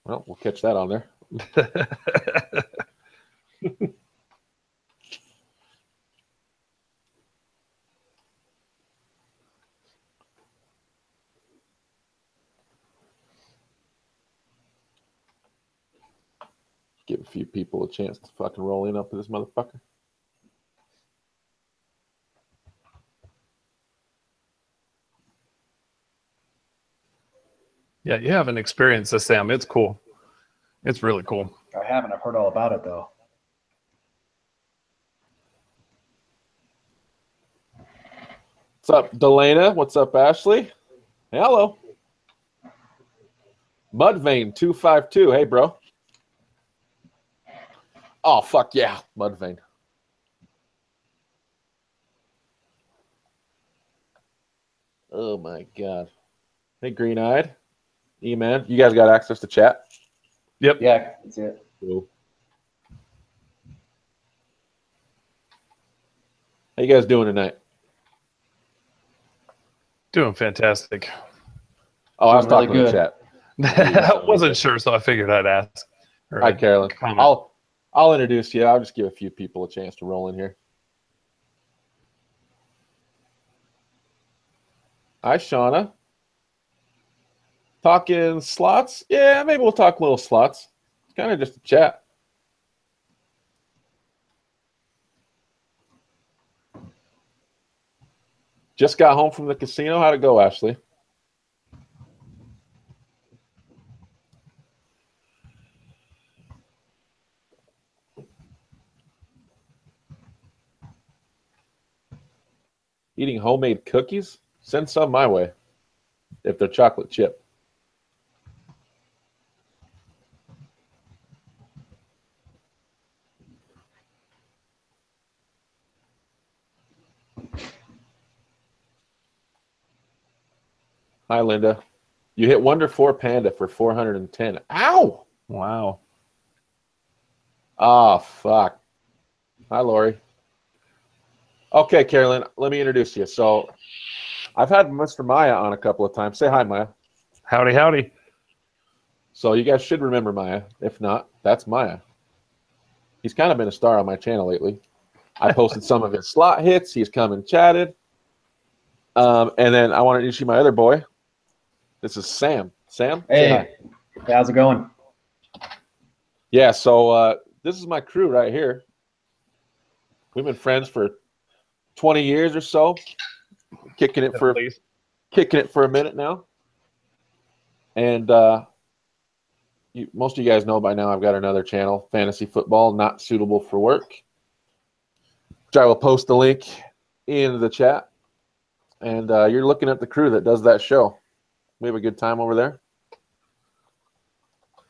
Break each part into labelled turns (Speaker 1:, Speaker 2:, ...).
Speaker 1: Well, we'll catch that on there. Give a few people a chance to fucking roll in up to this motherfucker.
Speaker 2: Yeah, you haven't experienced this, Sam. It's cool. It's really cool.
Speaker 3: I haven't. I've heard all about it, though.
Speaker 1: What's up, Delana? What's up, Ashley? Hello. Mudvayne 252. Hey, bro. Oh, fuck yeah, Mudvayne. Oh, my God. Hey, Green-Eyed. E-Man, you guys got access to chat?
Speaker 2: Yep.
Speaker 3: Yeah, that's it.
Speaker 1: Cool. How you guys doing tonight?
Speaker 2: Doing fantastic.
Speaker 1: Oh, I was
Speaker 3: Really
Speaker 1: talking to
Speaker 3: good.
Speaker 1: chat.
Speaker 2: I wasn't sure, so I figured I'd ask.
Speaker 1: Hi, Carolyn. I'll introduce you. I'll just give a few people a chance to roll in here. Hi, Shauna. Talking slots? Yeah, maybe we'll talk little slots. It's kind of just a chat. Just got home from the casino. How'd it go, Ashley? Eating homemade cookies? Send some my way if they're chocolate chip. Hi, Linda. You hit Wonder 4 Panda for 410. Ow!
Speaker 2: Wow.
Speaker 1: Oh, fuck. Hi, Lori. Okay, Carolyn, let me introduce you. So I've had Mr. Maya on a couple of times. Say hi, Maya.
Speaker 2: Howdy, howdy.
Speaker 1: So you guys should remember Maya. If not, that's Maya. He's kind of been a star on my channel lately. I posted some of his slot hits. He's come and chatted. And then I want to introduce you my other boy. This is Sam. Sam?
Speaker 3: Hey, how's it going?
Speaker 1: Yeah, so this is my crew right here. We've been friends for 20 years or so. Kicking it for a minute now. And most of you guys know by now I've got another channel, Fantasy Football, Not Suitable for Work, which I will post the link in the chat. And you're looking at the crew that does that show. We have a good time over there.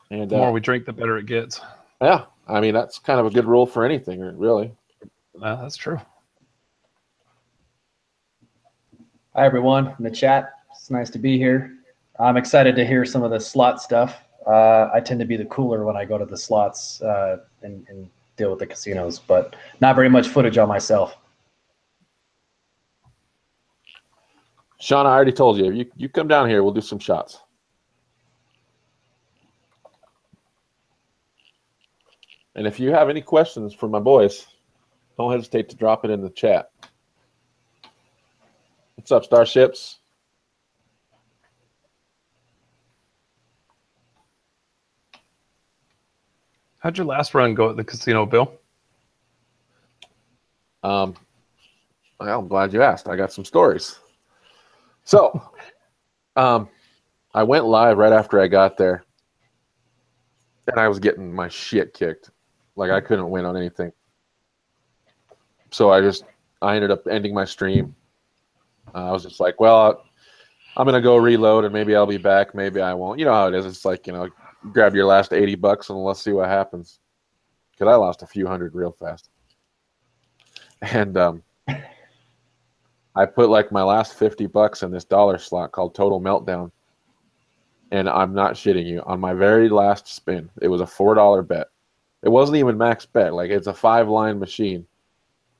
Speaker 1: And
Speaker 2: the more we drink, the better it gets.
Speaker 1: Yeah, I mean, that's kind of a good rule for anything, really.
Speaker 2: That's true.
Speaker 3: Hi, everyone in the chat. It's nice to be here. I'm excited to hear some of the slot stuff. I tend to be the cooler when I go to the slots and deal with the casinos, but not very much footage on myself.
Speaker 1: Sean, I already told you. You come down here, we'll do some shots. And if you have any questions for my boys, don't hesitate to drop it in the chat. What's up, Starships?
Speaker 2: How'd your last run go at the casino, Bill?
Speaker 1: Well, I'm glad you asked. I got some stories. So, I went live right after I got there, and I was getting my shit kicked. Like, I couldn't win on anything. So I ended up ending my stream. I was just like, well, I'm going to go reload, and maybe I'll be back. Maybe I won't. You know how it is. It's like, grab your last $80 and let's see what happens. Because I lost a few hundred real fast. And I put like my last $50 in this dollar slot called Total Meltdown. And I'm not shitting you. On my very last spin, it was a $4 bet. It wasn't even max bet. Like, it's a 5-line machine.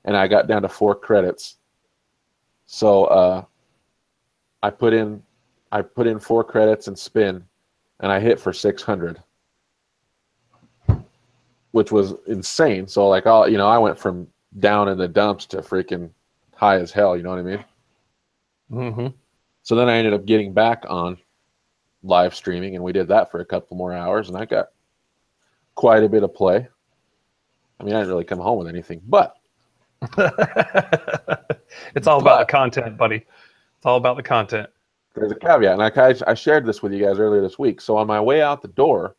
Speaker 1: And I got down to 4 credits. So I put in 4 credits and spin, and I hit for 600. which was insane. So like, I went from down in the dumps to freaking high as hell. You know what I mean?
Speaker 2: Mm-hmm.
Speaker 1: So then I ended up getting back on live streaming, and we did that for a couple more hours, and I got quite a bit of play. I mean, I didn't really come home with anything, but
Speaker 2: it's all about the content, buddy. It's all about the content.
Speaker 1: There's a caveat, and I shared this with you guys earlier this week. So on my way out the door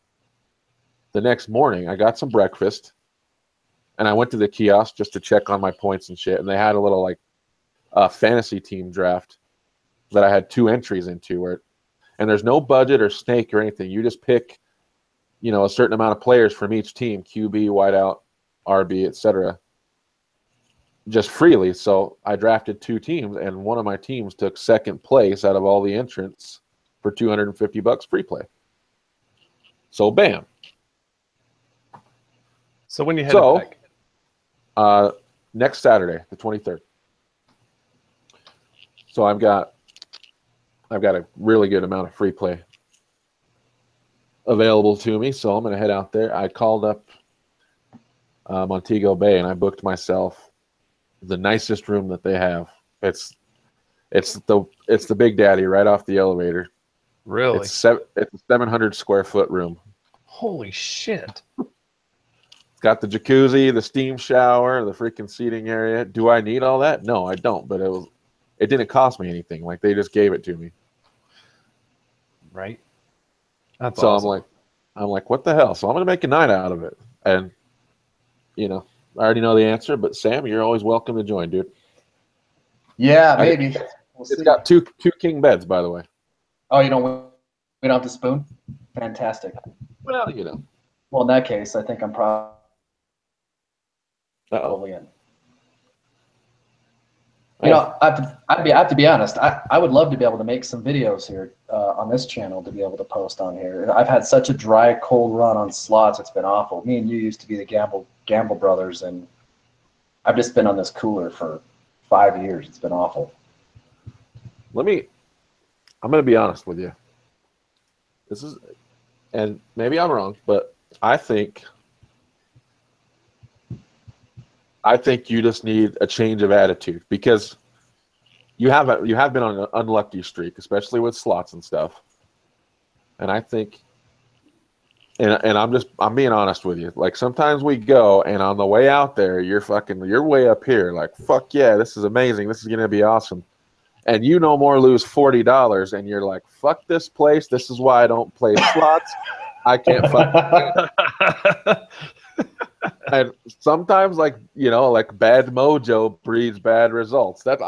Speaker 1: the next morning, I got some breakfast, and I went to the kiosk just to check on my points and shit, and they had a little like fantasy team draft that I had 2 entries into, and there's no budget or snake or anything. You just pick, a certain amount of players from each team, QB, wideout, RB, etc., just freely. So I drafted 2 teams, and one of my teams took second place out of all the entrants for $250 free play. So bam.
Speaker 2: So when you headed back?
Speaker 1: Next Saturday, the 23rd. So I've got a really good amount of free play available to me, so I'm going to head out there. I called up Montego Bay, and I booked myself the nicest room that they have. It's the Big Daddy right off the elevator.
Speaker 2: Really?
Speaker 1: It's a 700 square foot room.
Speaker 2: Holy shit!
Speaker 1: It's got the jacuzzi, the steam shower, the freaking seating area. Do I need all that? No, I don't. But it didn't cost me anything. Like, they just gave it to me.
Speaker 2: Right. That's
Speaker 1: so
Speaker 2: awesome.
Speaker 1: I'm like, what the hell? So I'm gonna make a night out of it. And I already know the answer, but Sam, you're always welcome to join, dude.
Speaker 3: Yeah, maybe.
Speaker 1: It's got two king beds, by the way.
Speaker 3: Oh, we don't have to spoon? Fantastic.
Speaker 1: Well,
Speaker 3: Well, in that case, I think I'm probably in. I have to be honest. I would love to be able to make some videos here on this channel to be able to post on here. I've had such a dry, cold run on slots. It's been awful. Me and you used to be the Gamble brothers, and I've just been on this cooler for 5 years. It's been awful.
Speaker 1: I'm going to be honest with you. And maybe I'm wrong, but I think you just need a change of attitude, because you have been on an unlucky streak, especially with slots and stuff. And I think, and I'm being honest with you. Like, sometimes we go, and on the way out there, you're way up here. Like, fuck yeah, this is amazing. This is gonna be awesome. And no more lose $40, and you're like, fuck this place. This is why I don't play slots. I can't fuck. And sometimes, like bad mojo breeds bad results. That's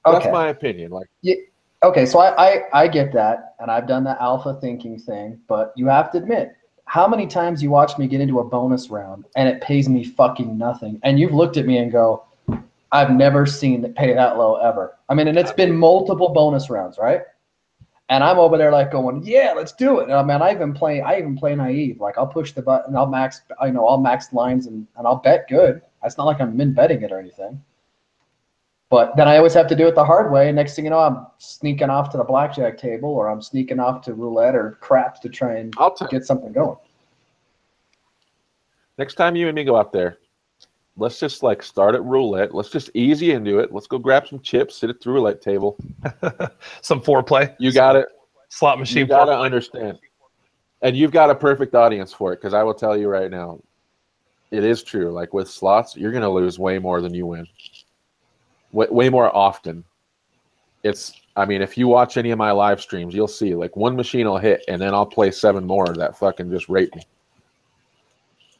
Speaker 1: my opinion. Like,
Speaker 3: yeah, okay, so I get that, and I've done the alpha thinking thing, but you have to admit, how many times you watch me get into a bonus round and it pays me fucking nothing, and you've looked at me and go, I've never seen it pay that low ever. I mean, and it's been multiple bonus rounds, right? And I'm over there like going, yeah, let's do it. And I even play naive. Like, I'll push the button, I'll max lines, and I'll bet good. It's not like I'm min betting it or anything. But then I always have to do it the hard way. Next thing you know, I'm sneaking off to the blackjack table, or I'm sneaking off to roulette or craps to try and get something going.
Speaker 1: Next time you and me go out there, let's just start at roulette. Let's just ease you into it. Let's go grab some chips, sit at the roulette table.
Speaker 2: Some foreplay.
Speaker 1: You got it.
Speaker 2: Slot machine.
Speaker 1: You got to understand. And you've got a perfect audience for it, because I will tell you right now, it is true. Like, with slots, you're going to lose way more than you win. Way more often. If you watch any of my live streams, you'll see, like, one machine will hit, and then I'll play 7 more that fucking just rape me.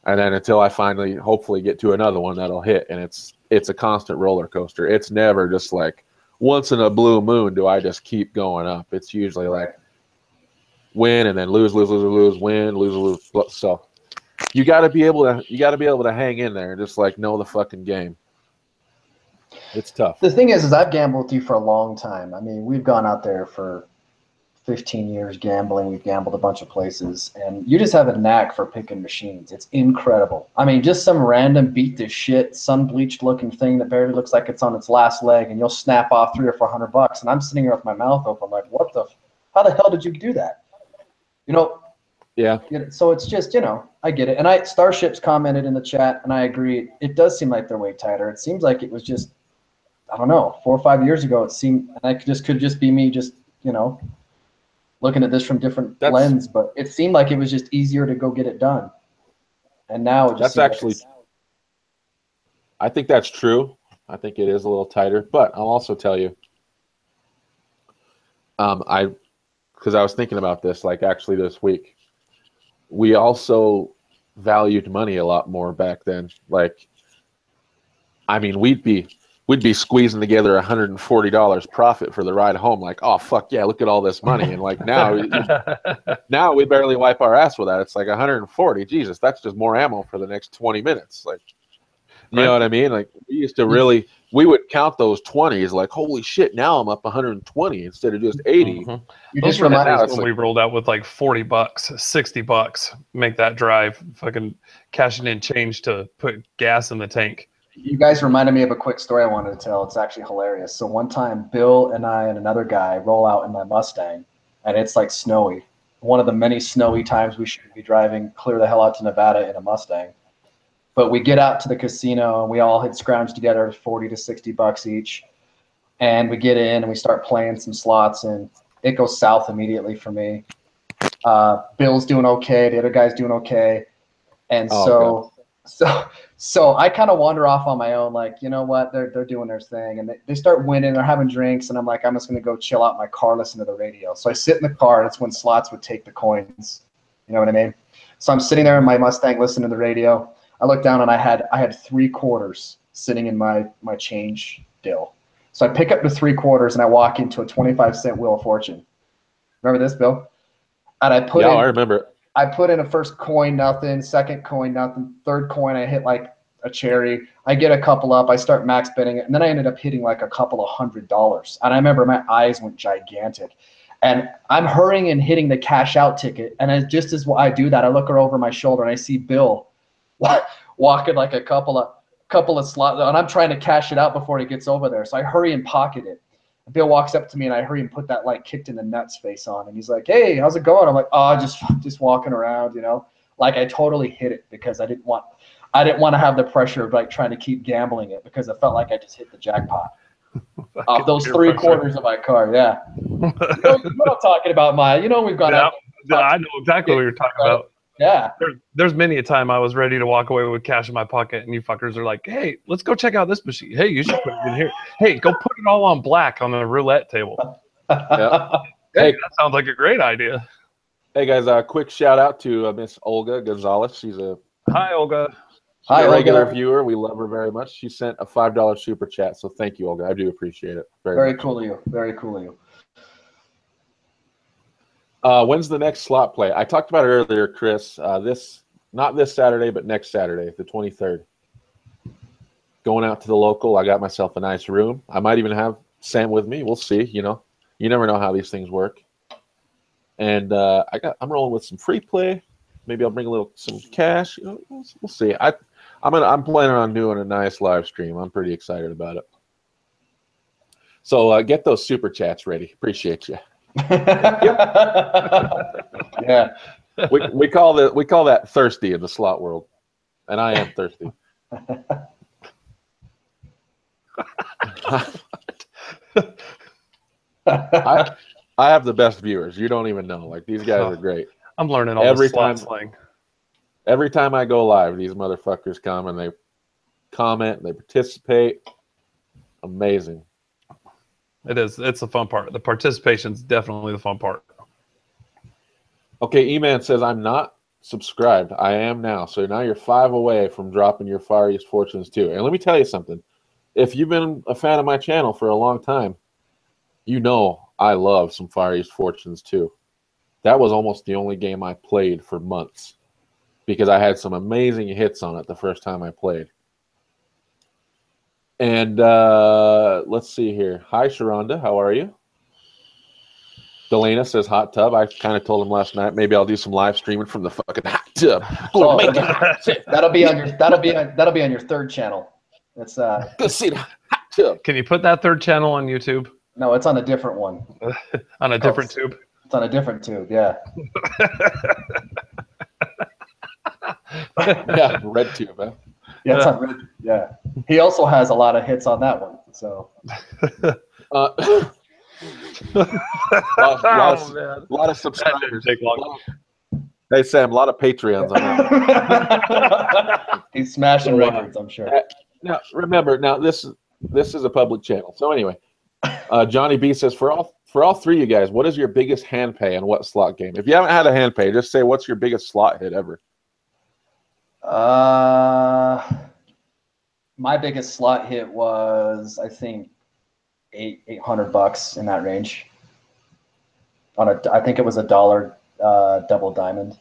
Speaker 1: And then until I finally, hopefully, get to another one that'll hit, and it's a constant roller coaster. It's never just like, once in a blue moon do I just keep going up. It's usually like win and then lose, win, lose. So you got to be able to hang in there and just know the fucking game. It's tough.
Speaker 3: The thing is I've gambled with you for a long time. I mean, we've gone out there for 15 years gambling. We've gambled a bunch of places, and you just have a knack for picking machines. It's incredible. I mean, just some random beat this shit, sun-bleached looking thing that barely looks like it's on its last leg, and you'll snap off $300 or $400, and I'm sitting here with my mouth open like, how the hell did you do that?
Speaker 1: Yeah.
Speaker 3: So it's just, I get it. And Starships commented in the chat, and I agree. It does seem like they're way tighter. It seems like it was just, I don't know, 4 or 5 years ago. It seemed, and I could just be me, just looking at this from different lens. But it seemed like it was just easier to go get it done. And now it just
Speaker 1: that's actually. I think that's true. I think it is a little tighter, but I'll also tell you, because I was thinking about this, like actually this week, we also valued money a lot more back then. Like, I mean, we'd be squeezing together $140 profit for the ride home. Like, oh fuck yeah, look at all this money. And like now we barely wipe our ass with that. It's like 140. Jesus, that's just more ammo for the next 20 minutes. Like, you know what I mean? Like, we used to really, we would count those 20s like, holy shit, now I'm up 120 instead of just 80.
Speaker 2: Mm-hmm. Those were the days when we rolled out with like $40, $60, make that drive, fucking cashing in change to put gas in the tank.
Speaker 3: You guys reminded me of a quick story I wanted to tell. It's actually hilarious. So one time, Bill and I and another guy roll out in my Mustang, and it's like snowy. One of the many snowy times we should be driving clear the hell out to Nevada in a Mustang. But we get out to the casino, and we all had scrounged together $40 to $60 each. And we get in, and we start playing some slots, and it goes south immediately for me. Bill's doing okay. The other guy's doing okay. And so I kind of wander off on my own, like, you know what? They're doing their thing. And they start winning. They're having drinks. And I'm like, I'm just going to go chill out in my car, listen to the radio. So I sit in the car, and it's when slots would take the coins. You know what I mean? So I'm sitting there in my Mustang listening to the radio. I looked down, and I had 3 quarters sitting in my change dill. So I pick up the 3 quarters, and I walk into a 25-cent Wheel of Fortune. Remember this, Bill? And I put
Speaker 1: I remember it.
Speaker 3: I put in a first coin, nothing. Second coin, nothing. Third coin, I hit like a cherry. I get a couple up. I start max betting it, and then I ended up hitting like a couple of $100. And I remember my eyes went gigantic. And I'm hurrying and hitting the cash out ticket. And just as I do that, I look over my shoulder, and I see Bill walking like a couple of slots, and I'm trying to cash it out before he gets over there. So I hurry and pocket it. Bill walks up to me, and I hurry and put that like kicked in the nuts face on, and he's like, "Hey, how's it going?" I'm like, "Oh, just walking around, Like I totally hit it because I didn't want to have the pressure of like trying to keep gambling it because I felt like I just hit the jackpot off those 3 quarters of my car. Yeah, you know what I'm talking about, Maya. We've got.
Speaker 2: Yeah, I know exactly what you're talking about.
Speaker 3: Yeah.
Speaker 2: There's many a time I was ready to walk away with cash in my pocket, and you fuckers are like, "Hey, let's go check out this machine. Hey, you should put it in here. Hey, go put it all on black on the roulette table."
Speaker 1: Yeah.
Speaker 2: Hey, that sounds like a great idea.
Speaker 1: Hey guys, a quick shout out to Miss Olga Gonzalez. She's a
Speaker 2: Olga.
Speaker 1: Regular viewer. We love her very much. She sent a $5 super chat, so thank you, Olga. I do appreciate it very much.
Speaker 3: Cool of you. Very cool of you.
Speaker 1: When's the next slot play? I talked about it earlier, Chris. Not this Saturday, but next Saturday, the 23rd. Going out to the local. I got myself a nice room. I might even have Sam with me. We'll see. You never know how these things work. And I'm rolling with some free play. Maybe I'll bring some cash. We'll see. I'm planning on doing a nice live stream. I'm pretty excited about it. So get those super chats ready. Appreciate you.
Speaker 3: Yeah,
Speaker 1: we call that thirsty in the slot world, and I am thirsty. I have the best viewers. You don't even know. Like, these guys are great.
Speaker 2: I'm learning all the slot slang.
Speaker 1: Every time I go live, these motherfuckers come and they comment, they participate. Amazing.
Speaker 2: It is. It's the fun part. The participation's definitely the fun part.
Speaker 1: Okay, E-Man says, I'm not subscribed. I am now. So now you're 5 away from dropping your Far East Fortunes too. And let me tell you something. If you've been a fan of my channel for a long time, you know I love some Far East Fortunes too. That was almost the only game I played for months because I had some amazing hits on it the first time I played. And let's see here. Hi, Sharonda. How are you? Delana says hot tub. I kind of told him last night maybe I'll do some live streaming from the fucking hot tub.
Speaker 3: That'll be on your 3rd channel. It's
Speaker 1: go see the hot tub.
Speaker 2: Can you put that 3rd channel on YouTube?
Speaker 3: No, it's on a different one.
Speaker 2: On a different tube.
Speaker 3: It's on a different tube. Yeah.
Speaker 1: Yeah, red tube, huh?
Speaker 3: Yeah, it's on red. Yeah. He also has a lot of hits on that one. So
Speaker 1: Uh, lot
Speaker 2: Oh man,
Speaker 1: lot of
Speaker 2: that
Speaker 1: subscribers.
Speaker 2: didn't take long.
Speaker 1: Hey Sam, a lot of Patreons on that.
Speaker 3: he's smashing
Speaker 1: So,
Speaker 3: records, I'm sure.
Speaker 1: Now remember, this is a public channel. So anyway, Johnny B says for all three of you guys, what is your biggest hand pay and what slot game? If you haven't had a hand pay, just say what's your biggest slot hit ever.
Speaker 3: My biggest slot hit was, I think, $800 in that range. I think it was $1 double diamond.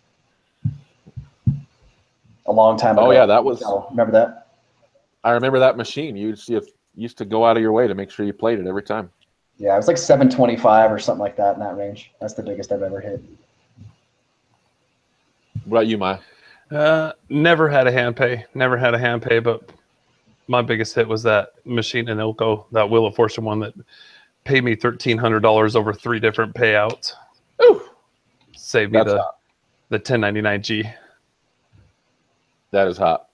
Speaker 3: A long time ago.
Speaker 1: Oh yeah, that was.
Speaker 3: Remember that?
Speaker 1: I remember that machine. You used to go out of your way to make sure you played it every time.
Speaker 3: Yeah, it was like 725 or something like that in that range. That's the biggest I've ever hit.
Speaker 1: What about you, Mai?
Speaker 2: Never had a hand pay. Never had a hand pay, but my biggest hit was that machine in Ilko, that Wheel of Fortune one that paid me $1,300 over 3 different payouts.
Speaker 1: Ooh,
Speaker 2: saved me the 1099G.
Speaker 1: That is hot.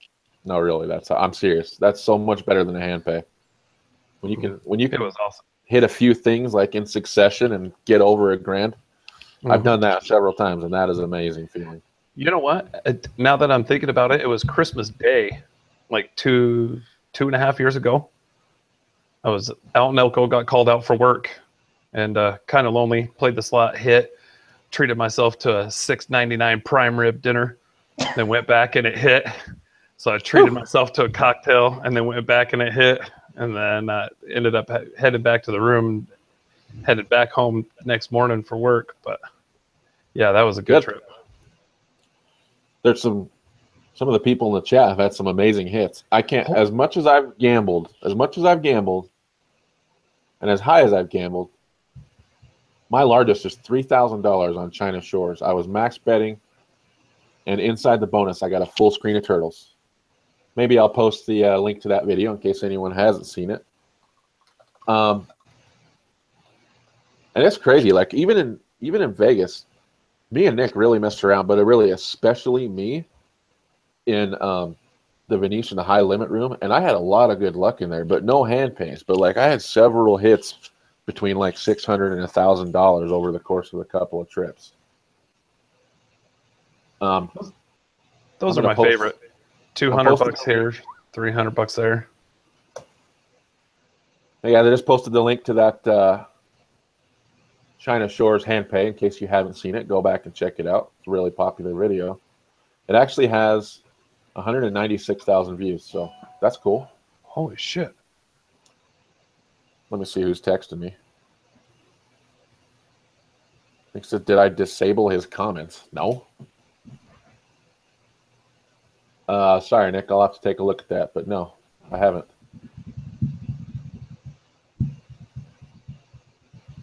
Speaker 1: No, really, that's hot. I'm serious. That's so much better than a hand pay. When you can
Speaker 2: It was awesome.
Speaker 1: hit a few things like in succession and get over $1,000. I've done that several times, and that is an amazing feeling.
Speaker 2: You know what? Now that I'm thinking about it, it was Christmas Day, like two and a half years ago. I was out in Elko, got called out for work, and kind of lonely. Played the slot, hit, treated myself to a $6.99 prime rib dinner, then went back and it hit. So I treated myself to a cocktail, and then went back and it hit, and then ended up headed back to the room, headed back home next morning for work. But yeah, that was a good trip.
Speaker 1: There's some of the people in the chat have had some amazing hits. I can't, as much as I've gambled, and as high as I've gambled, my largest is $3,000 on China Shores. I was max betting, and inside the bonus, I got a full screen of turtles. Maybe I'll post the link to that video in case anyone hasn't seen it. And it's crazy. Like even in Vegas, me and Nick really messed around, but really especially me in the Venetian, the high limit room, and I had a lot of good luck in there, but no hand pays. But like I had several hits between like $600 and $1,000 over the course of a couple of trips.
Speaker 2: Those are my favorite. $200 here, $300 there.
Speaker 1: Yeah, they just posted the link to that China Shores hand pay. In case you haven't seen it, go back and check it out. It's a really popular video. It actually has 196,000 views, so that's cool.
Speaker 2: Holy shit.
Speaker 1: Let me see who's texting me. He said, did I disable his comments? No. Sorry, Nick. I'll have to take a look at that, but no, I haven't.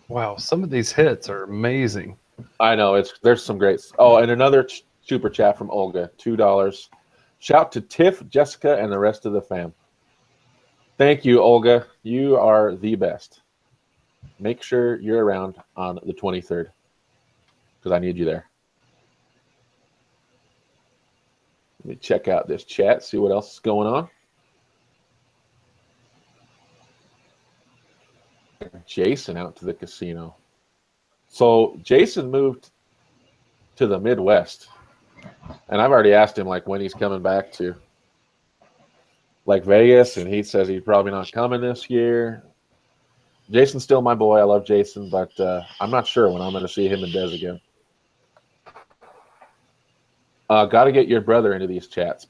Speaker 2: Wow, some of these hits are amazing.
Speaker 1: I know. There's some great. Oh, and another super chat from Olga, $2. Shout to Tiff, Jessica, and the rest of the fam. Thank you, Olga. You are the best. Make sure you're around on the 23rd because I need you there. Let me check out this chat, see what else is going on. Jason out to the casino. So Jason moved to the Midwest, and I've already asked him like when he's coming back to like Vegas, and he says he's probably not coming this year. Jason's still my boy. I love Jason, but I'm not sure when I'm going to see him and Des again. Got to get your brother into these chats.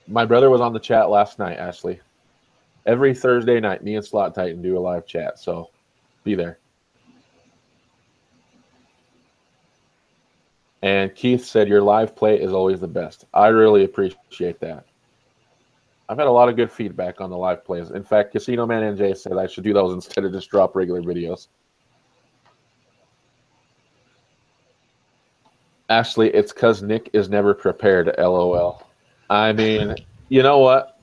Speaker 1: My brother was on the chat last night, Ashley. Every Thursday night, me and Slot Titan do a live chat, so be there. And Keith said your live play is always the best. I really appreciate that. I've had a lot of good feedback on the live plays. In fact, Casino Man NJ said I should do those instead of just drop regular videos. Ashley, it's because Nick is never prepared, LOL. I mean, you know what?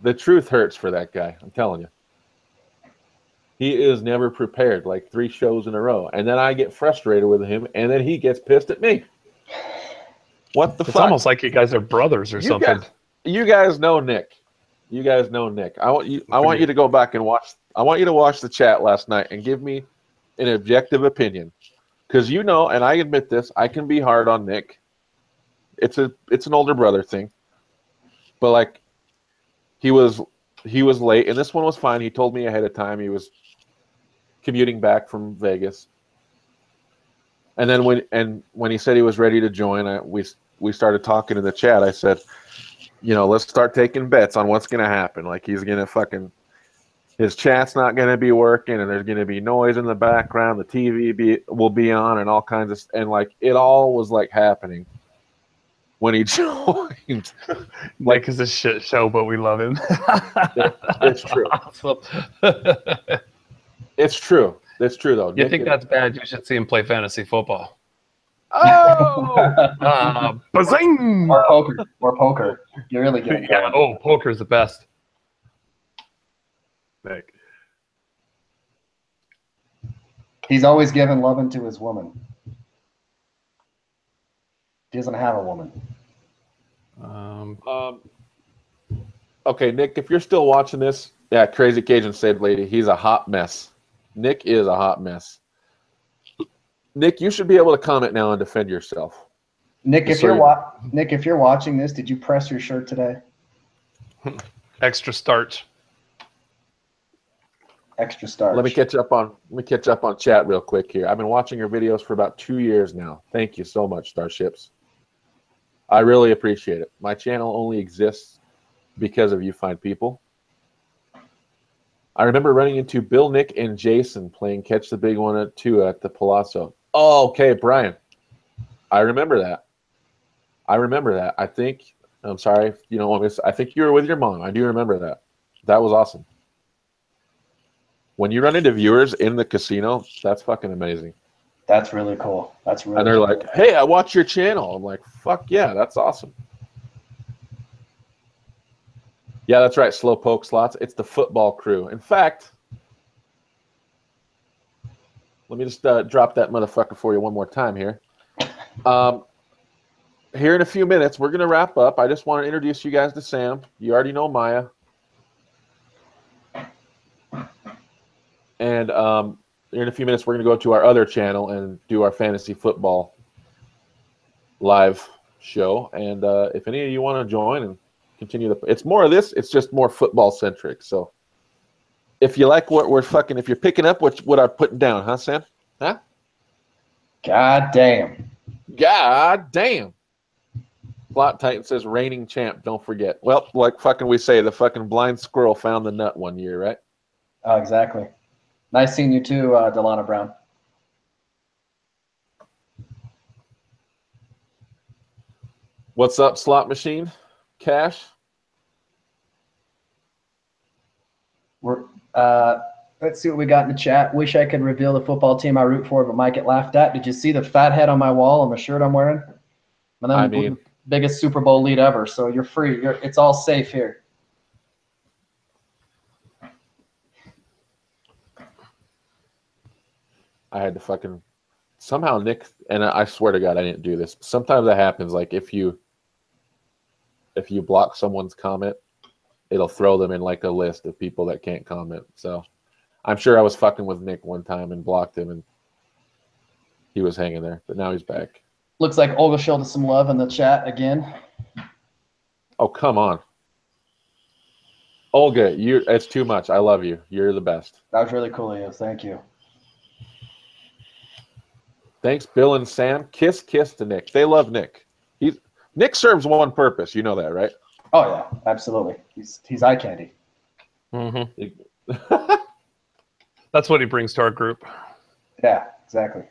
Speaker 1: The truth hurts for that guy. I'm telling you. He is never prepared, like 3 shows in a row. And then I get frustrated with him, and then he gets pissed at me. What the
Speaker 2: It's
Speaker 1: fuck?
Speaker 2: almost like you guys are brothers or something.
Speaker 1: You guys know Nick. You guys know Nick. I want you to go back and watch. I want you to watch the chat last night and give me an objective opinion, because you know, and I admit this, I can be hard on Nick. It's an older brother thing, but like he was late, and this one was fine. He told me ahead of time he was commuting back from Vegas, and then when he said he was ready to join, we started talking in the chat. I said, let's start taking bets on what's gonna happen. Like he's gonna his chat's not gonna be working, and there's gonna be noise in the background. The TV will be on, and all kinds of, and like it all was like happening when he joined.
Speaker 2: Mike is a shit show, but we love him.
Speaker 1: It's true. It's true. It's true, though.
Speaker 2: You think that's bad? You should see him play fantasy football.
Speaker 1: Oh!
Speaker 2: Bazing!
Speaker 3: Or poker. You really get it.
Speaker 2: Yeah. Oh, poker's the best. Nick.
Speaker 3: He's always giving loving to his woman. He doesn't have a woman.
Speaker 1: Okay, Nick, if you're still watching this, yeah, Crazy Cajun Saved Lady, he's a hot mess. Nick is a hot mess. Nick, you should be able to comment now and defend yourself.
Speaker 3: Nick, if you're watching this, did you press your shirt today?
Speaker 2: Extra starch.
Speaker 3: Extra starch.
Speaker 1: Let me catch up on chat real quick here. I've been watching your videos for about 2 years now. Thank you so much, Starships. I really appreciate it. My channel only exists because of you fine people. I remember running into Bill, Nick, and Jason playing Catch the Big One at 2 at the Palazzo. Oh, okay, Brian. I remember that. I think, I'm sorry if you don't want me to, I think you were with your mom. I do remember that. That was awesome. When you run into viewers in the casino, that's fucking amazing.
Speaker 3: That's really cool.
Speaker 1: And they're like, hey, I watch your channel. I'm like, fuck yeah, that's awesome. Yeah, that's right, Slowpoke Slots. It's the football crew. In fact, let me just drop that motherfucker for you one more time here. Here in a few minutes, we're going to wrap up. I just want to introduce you guys to Sam. You already know Maya. And in a few minutes, we're going to go to our other channel and do our fantasy football live show. And if any of you want to join and continue it's more of this, it's just more football centric. So if you like what we're fucking, if you're picking up what I'm putting down, huh, Sam? Huh?
Speaker 3: God damn.
Speaker 1: Plot Titan says reigning champ, don't forget. Well, like fucking we say, the fucking blind squirrel found the nut one year, right?
Speaker 3: Oh, exactly. Nice seeing you too, Delana Brown.
Speaker 1: What's up, Slot Machine? Cash?
Speaker 3: Let's see what we got in the chat. Wish I could reveal the football team I root for, but might get laughed at. Did you see the fat head on my wall on the shirt I'm wearing?
Speaker 1: I mean,
Speaker 3: biggest Super Bowl lead ever. So you're free. It's all safe here.
Speaker 1: I had to fucking somehow Nick, and I swear to God I didn't do this. Sometimes that happens. Like if you block someone's comment, it'll throw them in like a list of people that can't comment. So I'm sure I was fucking with Nick one time and blocked him, and he was hanging there. But now he's back.
Speaker 3: Looks like Olga showed us some love in the chat again.
Speaker 1: Oh, come on. Olga, it's too much. I love you. You're the best.
Speaker 3: That was really cool of you. Thank you.
Speaker 1: Thanks, Bill and Sam. Kiss to Nick. They love Nick. Nick serves one purpose. You know that, right?
Speaker 3: Oh yeah, absolutely. He's eye candy.
Speaker 2: Mm-hmm. That's what he brings to our group.
Speaker 3: Yeah, exactly.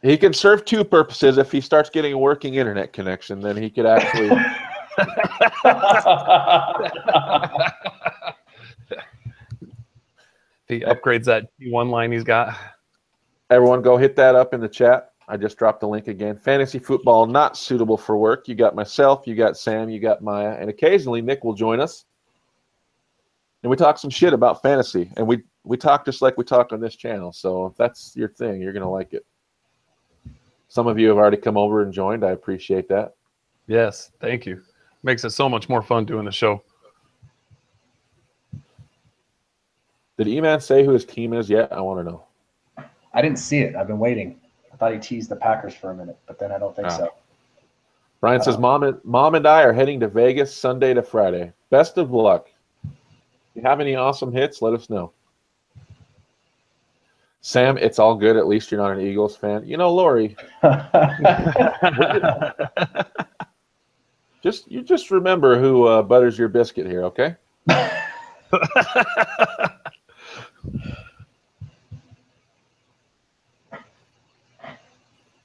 Speaker 1: He can serve two purposes. If he starts getting a working internet connection, then he could actually.
Speaker 2: If he upgrades that T1 line he's got.
Speaker 1: Everyone go hit that up in the chat. I just dropped the link again. Fantasy football not suitable for work. You got myself, you got Sam, you got Maya, and occasionally Nick will join us. And we talk some shit about fantasy. And we talk just like we talk on this channel. So if that's your thing, you're going to like it. Some of you have already come over and joined. I appreciate that.
Speaker 2: Yes, thank you. Makes it so much more fun doing the show.
Speaker 1: Did E-Man say who his team is yet? I want to know.
Speaker 3: I didn't see it. I've been waiting. I thought he teased the Packers for a minute, but then I don't think so.
Speaker 1: Brian says, Mom and I are heading to Vegas Sunday to Friday. Best of luck. If you have any awesome hits, let us know. Sam, it's all good. At least you're not an Eagles fan. You know, Lori, just remember who butters your biscuit here, okay?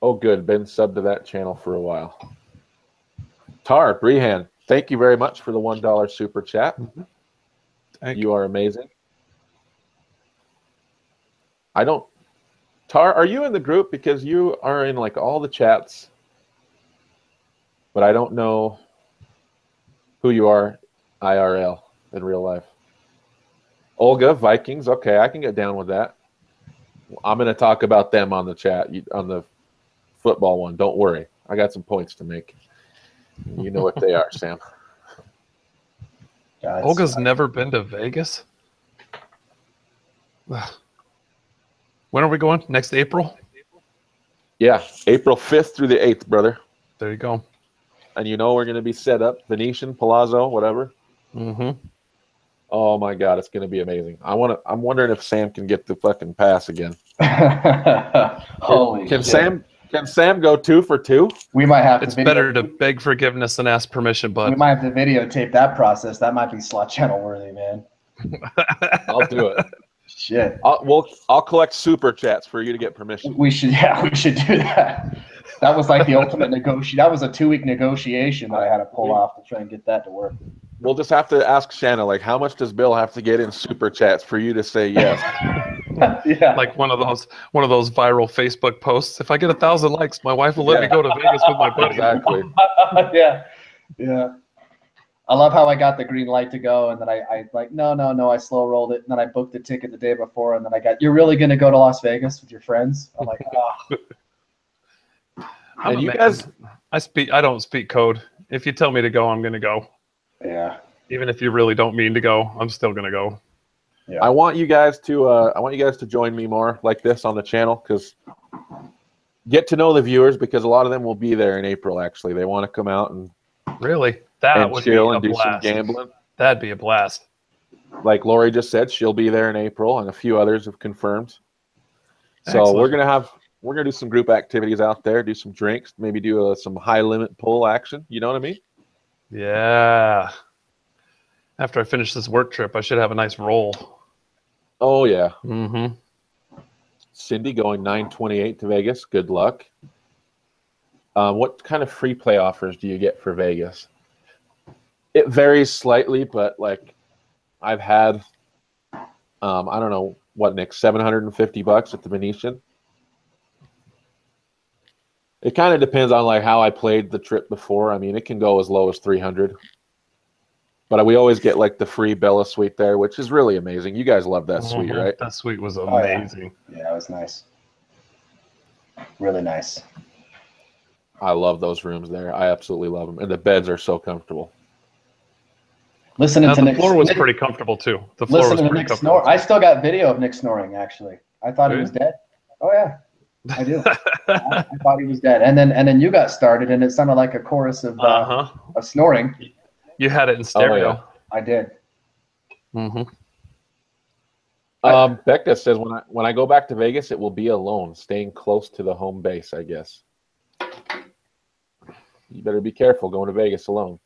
Speaker 1: Oh, good. Been subbed to that channel for a while. Tar, Brehan, thank you very much for the $1 super chat. You are amazing. Tar, are you in the group? Because you are in like all the chats, but I don't know who you are IRL in real life. Olga, Vikings. Okay, I can get down with that. I'm going to talk about them on the chat, on the football one. Don't worry. I got some points to make. You know what they are, Sam.
Speaker 2: Olga's never been to Vegas? When are we going? Next April?
Speaker 1: Yeah, April 5th through the 8th, brother.
Speaker 2: There you go.
Speaker 1: And you know we're going to be set up, Venetian, Palazzo, whatever.
Speaker 2: Mm-hmm.
Speaker 1: Oh, my God, it's going to be amazing. I'm wondering if Sam can get the fucking pass again.
Speaker 3: Holy shit.
Speaker 1: Can Sam go 2 for 2?
Speaker 3: We might have to.
Speaker 2: It's better to beg forgiveness than ask permission, bud.
Speaker 3: We might have to videotape that process. That might be slot channel worthy, man.
Speaker 1: I'll do it.
Speaker 3: Shit.
Speaker 1: I'll collect super chats for you to get permission.
Speaker 3: We should do that. That was like the ultimate negotiation. That was a 2-week negotiation that I had to pull off to try and get that to work.
Speaker 1: We'll just have to ask Shanna, like, how much does Bill have to get in super chats for you to say yes?
Speaker 3: Yeah.
Speaker 2: Like one of those viral Facebook posts. If I get 1,000 likes, my wife will let me go to Vegas with my buddy.
Speaker 1: Exactly.
Speaker 3: Yeah. I love how I got the green light to go, and then I like, no, I slow rolled it, and then I booked the ticket the day before, and then I got, you're really going to go to Las Vegas with your friends? I'm like, oh.
Speaker 2: And you guys, I don't speak code. If you tell me to go, I'm going to go.
Speaker 3: Yeah.
Speaker 2: Even if you really don't mean to go, I'm still going to go.
Speaker 1: Yeah. I want you guys to join me more like this on the channel, because get to know the viewers, because a lot of them will be there in April. Actually, they want to come out and
Speaker 2: really would
Speaker 1: chill
Speaker 2: be
Speaker 1: and do some gambling.
Speaker 2: That'd be a blast.
Speaker 1: Like Lori just said, she'll be there in April, and a few others have confirmed. So
Speaker 2: Excellent.
Speaker 1: we're gonna do some group activities out there, do some drinks, maybe do some high limit pull action. You know what I mean?
Speaker 2: Yeah. After I finish this work trip, I should have a nice roll.
Speaker 1: Oh yeah.
Speaker 2: Mm-hmm.
Speaker 1: Cindy going 9/28 to Vegas. Good luck. What kind of free play offers do you get for Vegas? It varies slightly, but like I've had, I don't know what, Nick, $750 at the Venetian. It kind of depends on like how I played the trip before. I mean, it can go as low as 300. But we always get like the free Bella suite there, which is really amazing. You guys love that suite, right?
Speaker 2: That suite was amazing.
Speaker 3: Yeah, it was nice. Really nice.
Speaker 1: I love those rooms there. I absolutely love them. And the beds are so comfortable.
Speaker 3: Listening to
Speaker 2: the floor was pretty comfortable too. The floor was pretty comfortable.
Speaker 3: I still got video of Nick snoring, actually. I thought he was dead. Oh yeah, I do. I thought he was dead. And then you got started, and it sounded like a chorus of snoring.
Speaker 2: You had it in stereo.
Speaker 3: Oh, yeah. I did.
Speaker 2: Mm-hmm.
Speaker 1: Becca says when I go back to Vegas, it will be alone, staying close to the home base, I guess. You better be careful going to Vegas alone.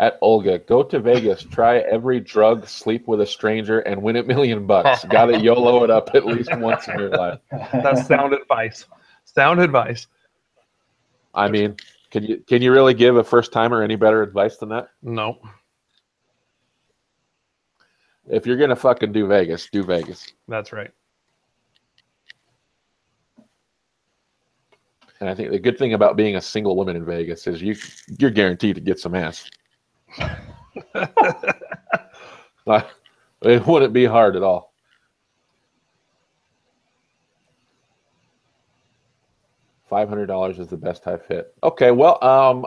Speaker 1: At Olga, go to Vegas, try every drug, sleep with a stranger, and win $1 million. Got to YOLO it up at least once in your life.
Speaker 2: That's sound advice. Sound advice.
Speaker 1: I mean, can you really give a first timer any better advice than that?
Speaker 2: No.
Speaker 1: If you're gonna fucking do Vegas, do Vegas.
Speaker 2: That's right.
Speaker 1: And I think the good thing about being a single woman in Vegas is you're guaranteed to get some ass. It wouldn't be hard at all. $500 is the best I've hit. Okay, well,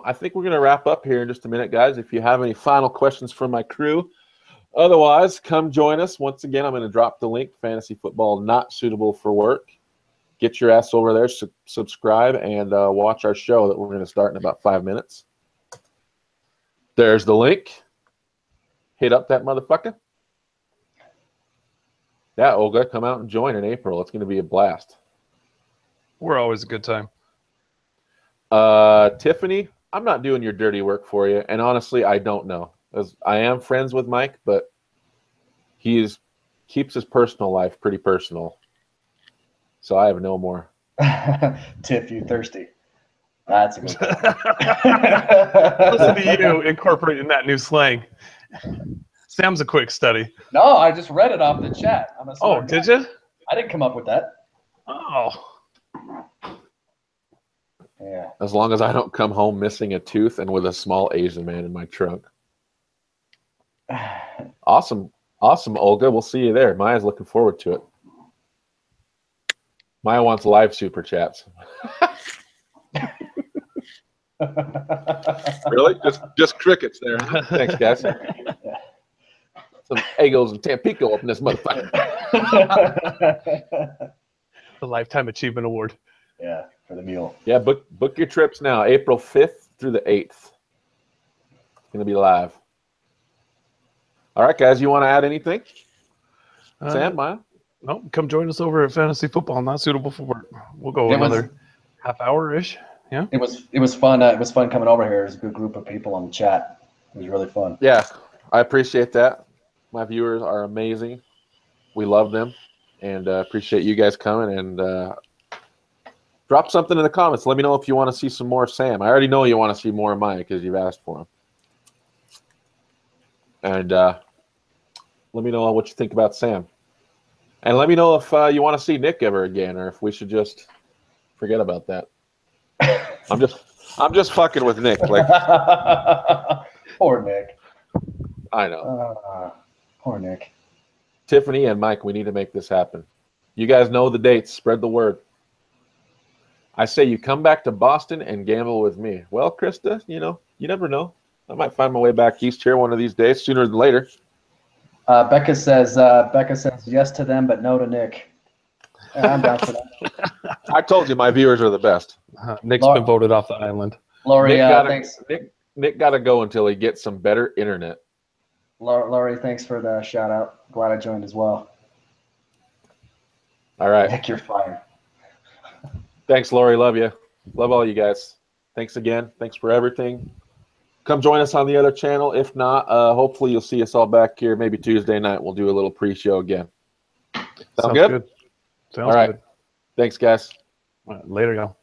Speaker 1: I think we're going to wrap up here in just a minute, guys. If you have any final questions for my crew, otherwise, come join us. Once again, I'm going to drop the link, Fantasy Football Not Suitable for Work. Get your ass over there, subscribe, and watch our show that we're going to start in about 5 minutes. There's the link. Hit up that motherfucker. Yeah, Olga, come out and join in April. It's going to be a blast.
Speaker 2: We're always a good time.
Speaker 1: Tiffany, I'm not doing your dirty work for you, and honestly, I don't know. As I am friends with Mike, but he keeps his personal life pretty personal. So I have no more.
Speaker 3: Tiff, you thirsty? That's a good one.
Speaker 2: Listen to you incorporating that new slang. Sam's a quick study.
Speaker 3: No, I just read it off the chat. I'm a smart guy.
Speaker 2: Did you?
Speaker 3: I didn't come up with that.
Speaker 2: Oh.
Speaker 3: Yeah.
Speaker 1: As long as I don't come home missing a tooth and with a small Asian man in my trunk. Awesome. Awesome, Olga. We'll see you there. Maya's looking forward to it. Maya wants live super chats. Really? Just crickets there, huh? Thanks, guys. Some Egos and Tampico up in this motherfucker.
Speaker 2: The Lifetime Achievement Award.
Speaker 3: Yeah, for the mule.
Speaker 1: Yeah, book your trips now. April 5th through the 8th. It's going to be live. All right, guys. You want to add anything? Sam, Maya?
Speaker 2: No, come join us over at Fantasy Football Not Suitable for Work. We'll go another half hour-ish. Yeah.
Speaker 3: It was fun. It was fun coming over here. It was a good group of people on the chat. It was really fun.
Speaker 1: Yeah, I appreciate that. My viewers are amazing. We love them, and appreciate you guys coming. And drop something in the comments. Let me know if you want to see some more Sam. I already know you want to see more of Maya because you've asked for him. And let me know what you think about Sam. And let me know if you want to see Nick ever again, or if we should just forget about that. I'm just fucking with Nick. Like,
Speaker 3: poor Nick.
Speaker 1: I know.
Speaker 3: Poor Nick.
Speaker 1: Tiffany and Mike, we need to make this happen. You guys know the dates. Spread the word. I say you come back to Boston and gamble with me. Well, Krista, you never know. I might find my way back east here one of these days, sooner than later.
Speaker 3: Becca says yes to them, but no to Nick. Yeah, I'm down for that.
Speaker 1: I told you my viewers are the best.
Speaker 2: Nick's been voted off the island.
Speaker 3: Lori,
Speaker 1: thanks.
Speaker 3: thanks.
Speaker 1: Nick got to go until he gets some better internet.
Speaker 3: Lori, thanks for the shout out. Glad I joined as well.
Speaker 1: All right.
Speaker 3: Nick, you're fired.
Speaker 1: Thanks, Lori. Love you. Love all you guys. Thanks again. Thanks for everything. Come join us on the other channel. If not, hopefully you'll see us all back here. Maybe Tuesday night we'll do a little pre-show again. Sound good?
Speaker 2: Sounds
Speaker 1: all right.
Speaker 2: good.
Speaker 1: Thanks, guys.
Speaker 2: All right, later, y'all.